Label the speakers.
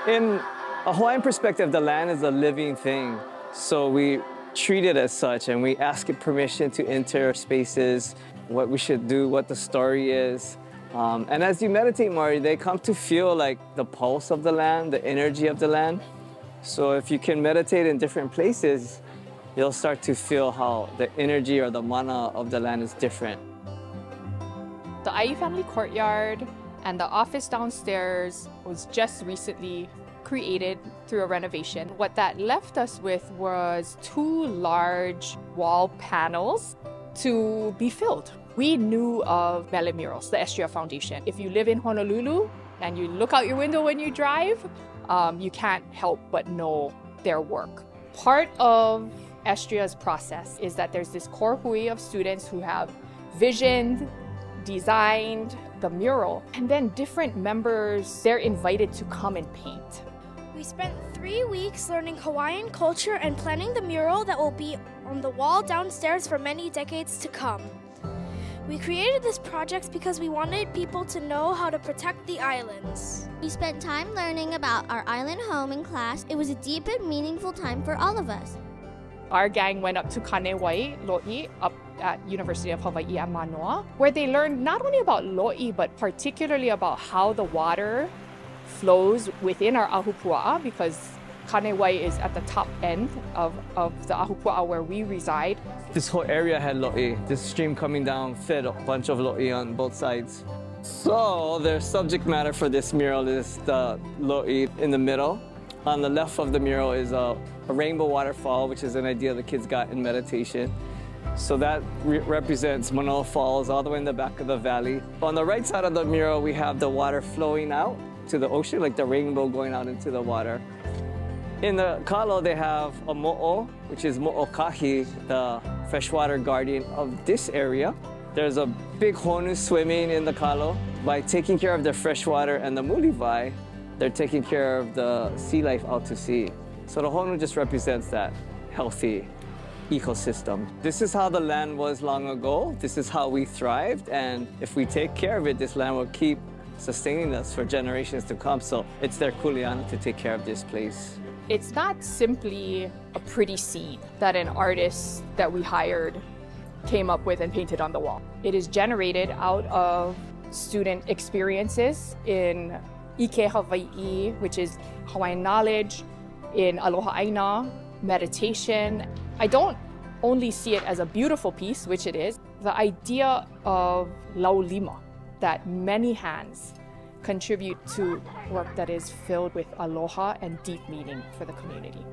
Speaker 1: In a Hawaiian perspective, the land is a living thing. So we treat it as such, and we ask it permission to enter spaces, what we should do, what the story is. And as you meditate more, they come to feel like the pulse of the land, the energy of the land. So if you can meditate in different places, you'll start to feel how the energy or the mana of the land is different.
Speaker 2: The Ai family courtyard and the office downstairs was just recently created through a renovation. What that left us with was 2 large wall panels to be filled. We knew of Mele Murals, the Estria Foundation. If you live in Honolulu and you look out your window when you drive, you can't help but know their work. Part of Estria's process is that there's this core hui of students who have visioned, designed the mural, and then different members, they're invited to come and paint.
Speaker 3: We spent 3 weeks learning Hawaiian culture and planning the mural that will be on the wall downstairs for many decades to come. We created this project because we wanted people to know how to protect the islands.
Speaker 4: We spent time learning about our island home in class. It was a deep and meaningful time for all of us.
Speaker 2: Our gang went up to Kanewai, Lo'i, up at University of Hawaii at Manoa, where they learned not only about Lo'i, but particularly about how the water flows within our ahupua, because Kanewai is at the top end of the ahupua where we reside.
Speaker 1: This whole area had lo'i. This stream coming down fed a bunch of lo'i on both sides. So the subject matter for this mural is the lo'i in the middle. On the left of the mural is a rainbow waterfall, which is an idea the kids got in meditation. So that represents Manoa Falls all the way in the back of the valley. On the right side of the mural, we have the water flowing out to the ocean, like the rainbow going out into the water. In the kalo, they have a mo'o, which is mo'okahi, the freshwater guardian of this area. There's a big honu swimming in the kalo. By taking care of the freshwater and the mulivai, they're taking care of the sea life out to sea. So the honu just represents that healthy ecosystem. This is how the land was long ago. This is how we thrived. And if we take care of it, this land will keep sustaining us for generations to come. So it's their kuleana to take care of this place.
Speaker 2: It's not simply a pretty scene that an artist that we hired came up with and painted on the wall. It is generated out of student experiences in Ike Hawaii, which is Hawaiian knowledge, in Aloha Aina, meditation. I don't only see it as a beautiful piece, which it is, the idea of laulima, that many hands contribute to work that is filled with aloha and deep meaning for the community.